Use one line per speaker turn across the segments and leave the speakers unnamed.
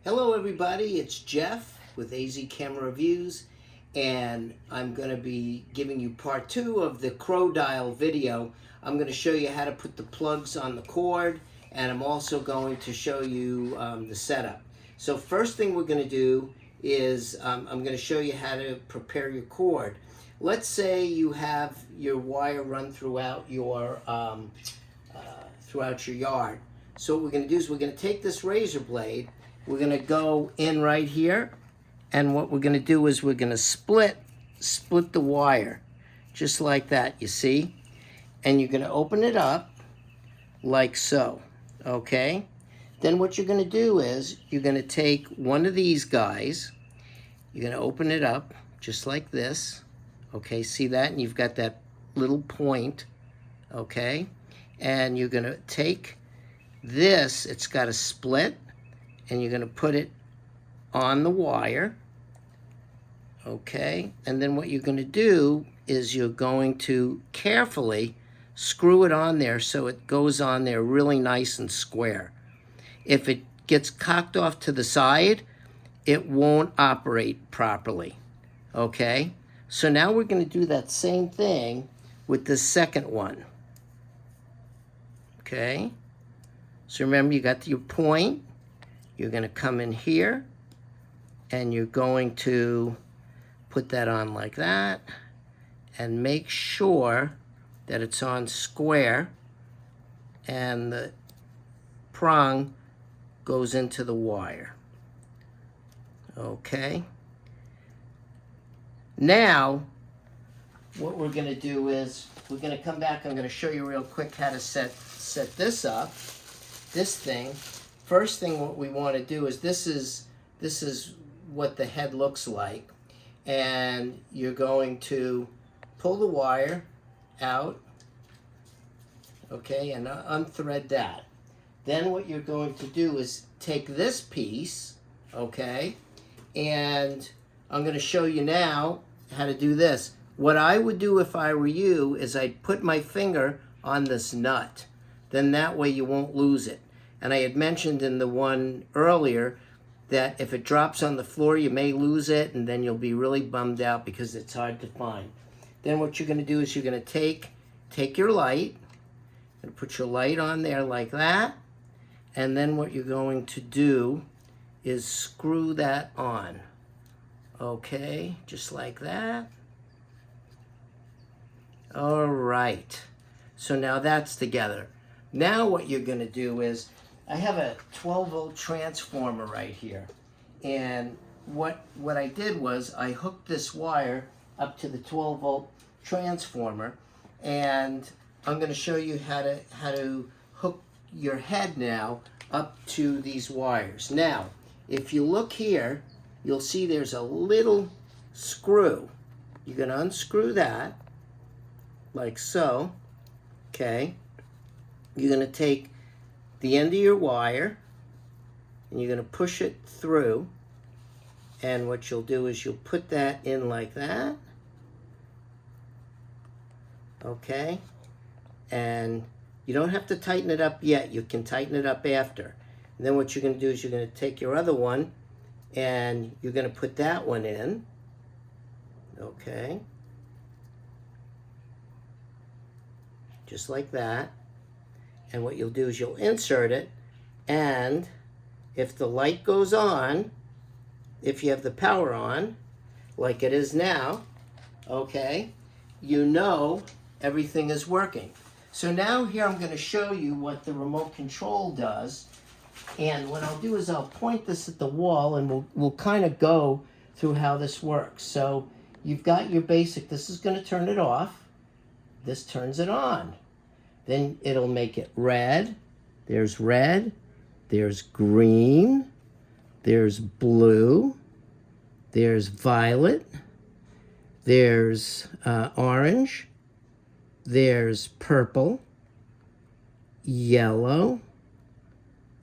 Hello everybody, it's Jeff with AZCAMERA Reviews, and I'm going to be giving you part 2 of the Crodial video. I'm going to show you how to put the plugs on the cord, and I'm also going to show you the setup. So first thing we're going to do is I'm going to show you how to prepare your cord. Let's say you have your wire run throughout your yard. So what we're going to do is we're going to take this razor blade. We're going to go in right here, and what we're going to do is we're going to split the wire, just like that, you see? And you're going to open it up like so, okay? Then what you're going to do is you're going to take one of these guys, you're going to open it up just like this, okay? See that? And you've got that little point, okay? And you're going to take this, it's got a split, and you're going to put it on the wire, okay? And then what you're going to do is you're going to carefully screw it on there so it goes on there really nice and square. If it gets cocked off to the side, it won't operate properly, okay? So now we're going to do that same thing with the second one, okay? So remember, you got your point. You're going to come in here, and you're going to put that on like that, and make sure that it's on square, and the prong goes into the wire. Okay? Now, what we're going to do is, we're going to come back. I'm going to show you real quick how to set this up, this thing. First thing what we want to do is this is what the head looks like, and you're going to pull the wire out, okay, and unthread that. Then what you're going to do is take this piece, okay, and I'm going to show you now how to do this. What I would do if I were you is I'd put my finger on this nut. Then that way you won't lose it. And I had mentioned in the one earlier that if it drops on the floor, you may lose it, and then you'll be really bummed out because it's hard to find. Then what you're going to do is you're going to take your light and put your light on there like that. And then what you're going to do is screw that on. Okay, just like that. All right. So now that's together. Now what you're going to do is, I have a 12-volt transformer right here, and what I did was I hooked this wire up to the 12-volt transformer, and I'm going to show you how to hook your head now up to these wires. Now, if you look here, you'll see there's a little screw. You're going to unscrew that like so, okay? You're going to take the end of your wire, and you're going to push it through, and what you'll do is you'll put that in like that, okay, and you don't have to tighten it up yet. You can tighten it up after. And then what you're going to do is you're going to take your other one, and you're going to put that one in, okay, just like that. And what you'll do is you'll insert it, and if the light goes on, if you have the power on, like it is now, okay, you know everything is working. So now here I'm going to show you what the remote control does, and what I'll do is I'll point this at the wall, and we'll kind of go through how this works. So you've got your basic, this is going to turn it off, this turns it on. Then it'll make it red, there's green, there's blue, there's violet, there's orange, there's purple, yellow,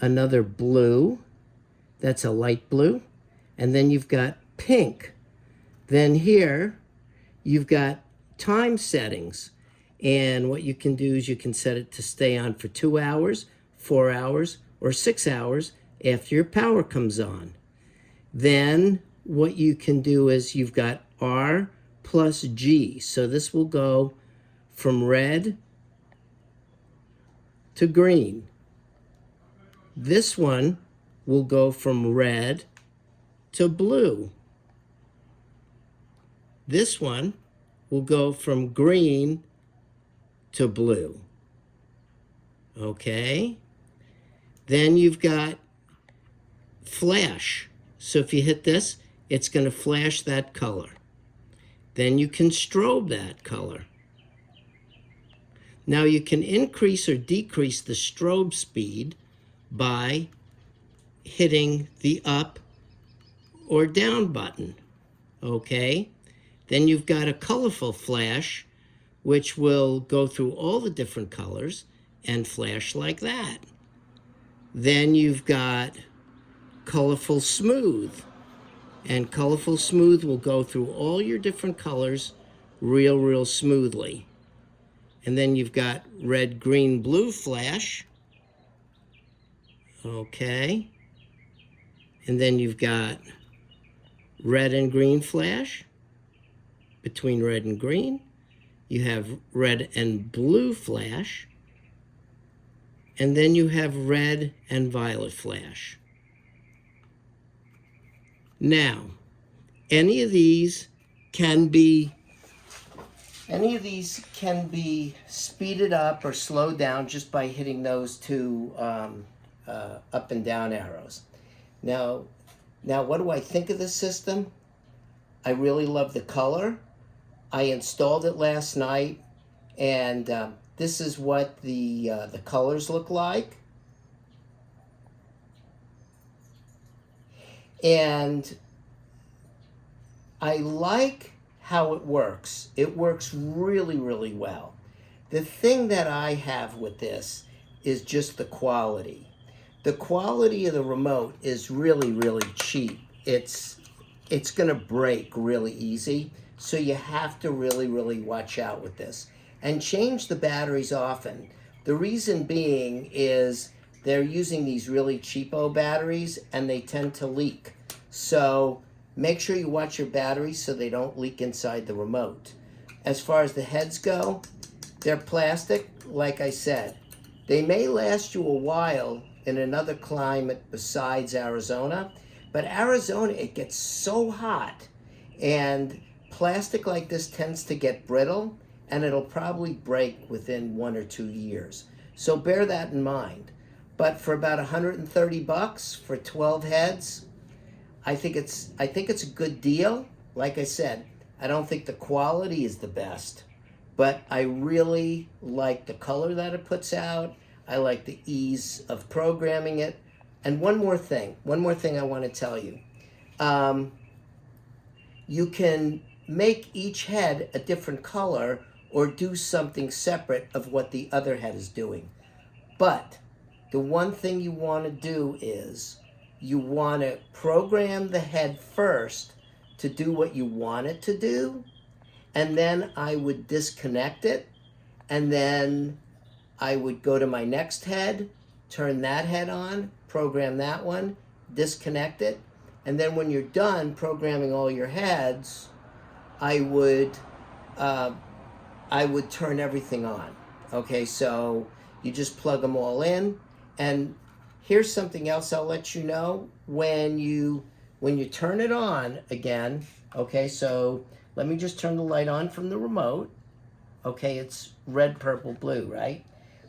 another blue, that's a light blue, and then you've got pink. Then here, you've got time settings. And what you can do is you can set it to stay on for 2 hours, 4 hours, or 6 hours, after your power comes on. Then what you can do is you've got R plus G. So this will go from red to green. This one will go from red to blue. This one will go from green to blue. Okay? Then you've got flash. So if you hit this, it's going to flash that color. Then you can strobe that color. Now you can increase or decrease the strobe speed by hitting the up or down button. Okay? Then you've got a colorful flash, which will go through all the different colors and flash like that. Then you've got colorful smooth. And colorful smooth will go through all your different colors real smoothly. And then you've got red, green, blue flash. Okay. And then you've got red and green flash. Between red and green, you have red and blue flash. And then you have red and violet flash. Now, any of these can be speeded up or slowed down just by hitting those two up and down arrows. Now, what do I think of this system? I really love the color. I installed it last night, and this is what the colors look like. And I like how it works. It works really well. The thing that I have with this is just the quality. The quality of the remote is really cheap. It's going to break really easy, so you have to really watch out with this. And change the batteries often. The reason being is they're using these really cheapo batteries and they tend to leak. So make sure you watch your batteries so they don't leak inside the remote. As far as the heads go, they're plastic, like I said. They may last you a while in another climate besides Arizona, but Arizona, it gets so hot, and plastic like this tends to get brittle, and it'll probably break within 1 or 2 years. So bear that in mind. But for about $130 for 12 heads, I think it's a good deal. Like I said, I don't think the quality is the best, but I really like the color that it puts out. I like the ease of programming it. And one more thing I want to tell you. You can make each head a different color or do something separate of what the other head is doing. But the one thing you want to do is you want to program the head first to do what you want it to do, and then I would disconnect it, and then I would go to my next head, turn that head on, program that one, disconnect it, and then when you're done programming all your heads, I would turn everything on. Okay, so you just plug them all in. And here's something else I'll let you know. When you turn it on again, okay, so let me just turn the light on from the remote. Okay, it's red, purple, blue, right?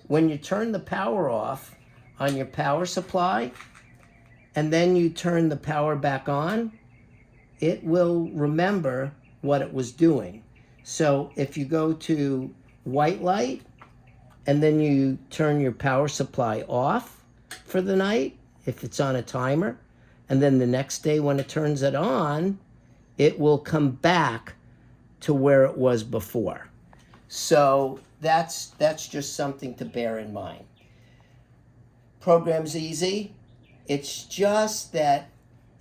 When you turn the power off on your power supply, and then you turn the power back on, it will remember what it was doing. So if you go to white light, and then you turn your power supply off for the night, if it's on a timer, and then the next day when it turns it on, it will come back to where it was before. So that's just something to bear in mind. Program's easy. It's just that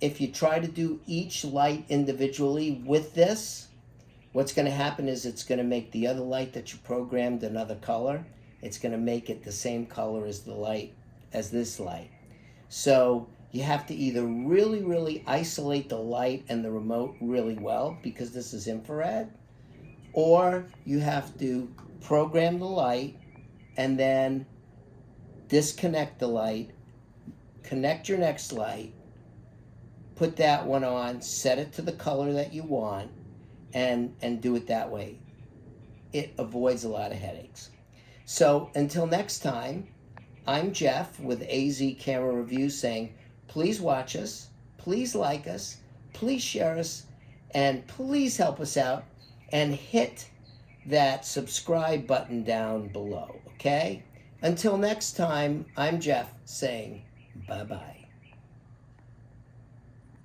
if you try to do each light individually with this, what's going to happen is it's going to make the other light that you programmed another color. It's going to make it the same color as the light, as this light. So you have to either really isolate the light and the remote really well, because this is infrared, or you have to program the light and then disconnect the light, connect your next light, put that one on, set it to the color that you want, and do it that way. It avoids a lot of headaches. So until next time, I'm Jeff with AZ Camera Reviews saying, please watch us, please like us, please share us, and please help us out and hit that subscribe button down below, okay? Until next time, I'm Jeff saying bye-bye.